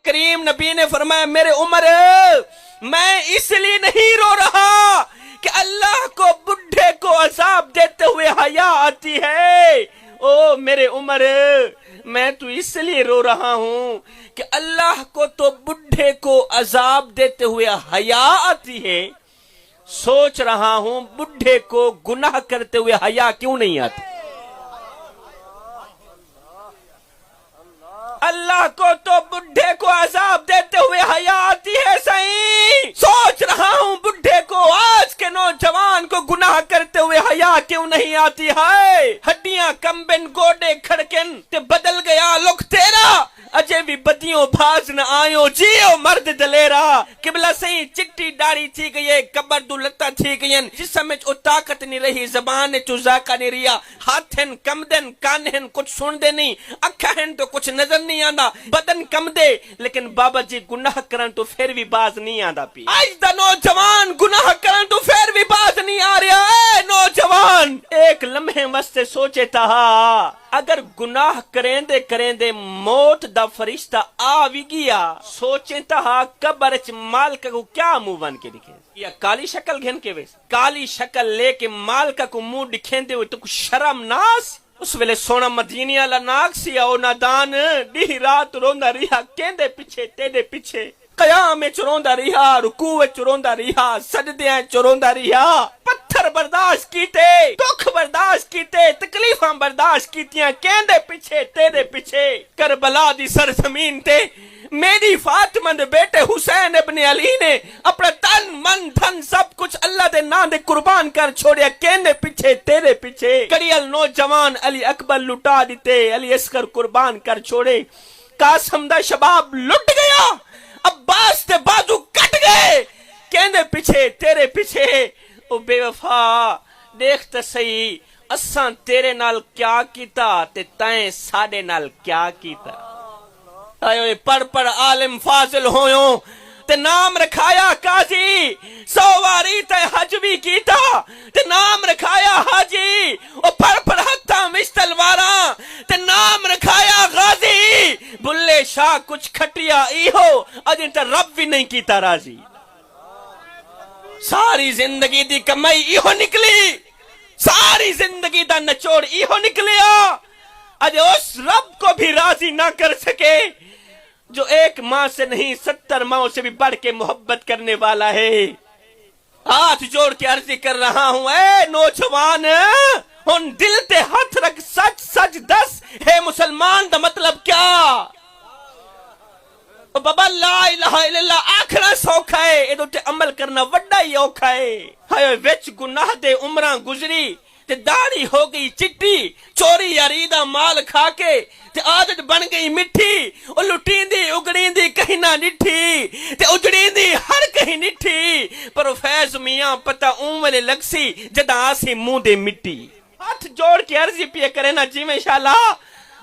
کریم نبی نے فرمایا میرے عمر میں اس لیے نہیں رو رہا کہ اللہ کو بڈھے کو عذاب دیتے ہوئے حیا آتی ہے، او میرے عمر میں تو اس لیے رو رہا ہوں کہ اللہ کو تو بڈھے کو عذاب دیتے ہوئے حیا آتی ہے، سوچ رہا ہوں بڈھے کو گناہ کرتے ہوئے حیا کیوں نہیں آتی۔ اللہ کو تو بڈھے کو عذاب دیتے ہوئے حیا آتی ہے صحیح، سوچ رہا ہوں بڈھے کو آج کے نوجوان کو گناہ کرتے ہوئے حیا کیوں نہیں آتی ہے۔ ہڈیاں کمبن گوڈے کھڑکن تے بدل گیا لوگ تیرا، اجے بھی بدیوں بھاز نہ آئیو جیو مرد دلیرا۔ قبلہ صحیح چٹی داڑھی تھی گئی کبر دو لتا تھی گئین، جسم میں او طاقت نہیں رہی، زبان چو ذائقہ نہیں رہا، ہاتھ ہن کم دن، کان ہن کچھ سن دے نہیں، اکھا ہن تو کچھ نظر نہیں آندا، بدن کم دے لیکن بابا جی گناہ کرن تو پھر بھی باز نہیں آندا پی۔ آج دا نوجوان گناہ کرن تو پھر بھی باز نہیں آ رہا۔ اے نوجوان ایک لمحے واسطے سوچے تھا اگر گناہ کریں دے موت دا فرشتہ آ بھی گیا، سوچیں تھا قبر چ مالک کو کیا منہ بن کے دکھے، یا کالی شکل گھن کے ویسے کالی شکل لے کے مالک کو منہ دکھیں دے ہوئے تو کچھ شرم ناس۔ اس ویلے سونا مدینی والا ناک سی او نادان ڈی رات روندا رہا کہندے پیچھے تیرے پیچھے، قیام وچ روندا رہا، رکوع وچ روندا رہا، سجدیاں وچ روندا رہا، پتھر برداشت کیتے، دکھ برداشت کیتے، تکلیفاں برداشت کیتیاں، کہندے پیچھے تیرے پیچھے۔ کربلا دی سرزمین تے میری فاطمہ دے بیٹے حسین ابن علی نے اپنا تن من دھن سب کچھ اللہ دے نام دے قربان کر چھوڑیا، کہندے پیچھے تیرے پیچھے۔ کڑیل نوجوان علی اکبر لٹا دیتے، علی اصغر قربان کر چھوڑے، قاسم دا شباب لٹ گیا، عباس تے بازو کٹ گئے، کہندے پیچھے تیرے پیچھے۔ او بے وفا دیکھ تے صحیح اساں تیرے نال کیا کیتا تے تائیں ساڈے نال کیا کیتا۔ آئے پڑھ عالم فاضل ہویوں تے نام رکھایا قاضی، 100 واری تے حج بھی کیتا تے نام رکھایا حاجی، او پڑھ ہتھاں وچ تلواراں تے نام رکھایا غازی، بلے شاہ کچھ کھٹیا ایہو اجے تے رب بھی نہیں کیتا راضی۔ ساری زندگی دی کمائی ایہو نکلی، ساری زندگی دا نچوڑ ایہو نکلیا، اجے اس رب کو بھی راضی نہ کر سکے جو ایک ماں سے نہیں 70 ماں سے بھی بڑھ کے محبت کرنے والا ہے۔ ہاتھ جوڑ کے عرضی کر رہا ہوں اے نوجوان، ان دل تے ہاتھ رکھ، سچ سچ دس ہے مسلمان دا مطلب کیا؟ بابا لا الہ الا اللہ آکھنا سوکھا ہے، ادھو تے عمل کرنا وڈا ہی اوکھا ہے۔ ہائے وچ گناہ دے عمراں گزری تے داڑھی ہو گئی چٹی، چوری یاری دا مال کھا کے تے عادت بن گئی مٹھی، او لٹین دی اگڑین دی کہیں نہ نٹھی تے اجڑین دی ہر کہیں نٹھی، پر فیض میاں پتہ اون والے لگ سی جدا آسی منہ دے مٹی۔ ہاتھ جوڑ کے عرضی پیا کرے نا جی میں انشاءاللہ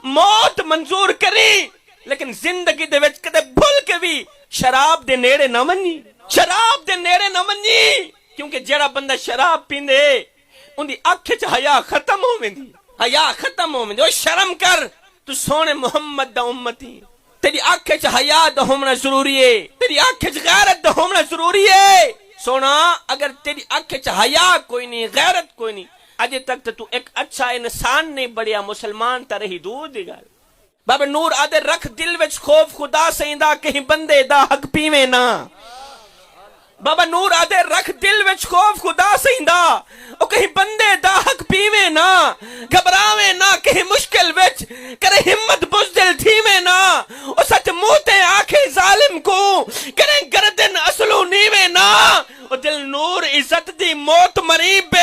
موت منظور کری، لیکن زندگی دے وچ کدے بھول کے بھی شراب دے نیڑے نہ ونی، شراب دے نیڑے نہ ونی، کیونکہ جڑا بندہ شراب پیندے ان دی اکھ چ حیا ختم ہو ویندی، حیا ختم ہو ویندی۔ او شرم کر، تو سونے محمد دا امتی، تیری اکھ چ حیا دا ہونا ضروری ہے، تیری اکھ چ غیرت دا ہونا ضروری ہے۔ سونا اگر تیری اکھ چ حیا کوئی نہیں، غیرت کوئی نہیں، اجے تک تو ایک اچھا انسان نہیں بڑھیا، مسلمان تا رہی دور دی گل۔ بابا نور آدھے رکھ دل وچ خوف خدا سیندا کہیں بندے دا حق پیویں نہ، بابا نور آدھے رکھ دل وچ خوف خدا سیندا او کہیں بندے دا حق پیویں نہ، گھبراویں نہ کہیں مشکل وچ کرے ہمت بزدل تھیویں نہ، او سچ منہ تے آکھے ظالم کو کریں گردن اصلو نیویں نہ، او دل نور عزت دی موت مری بے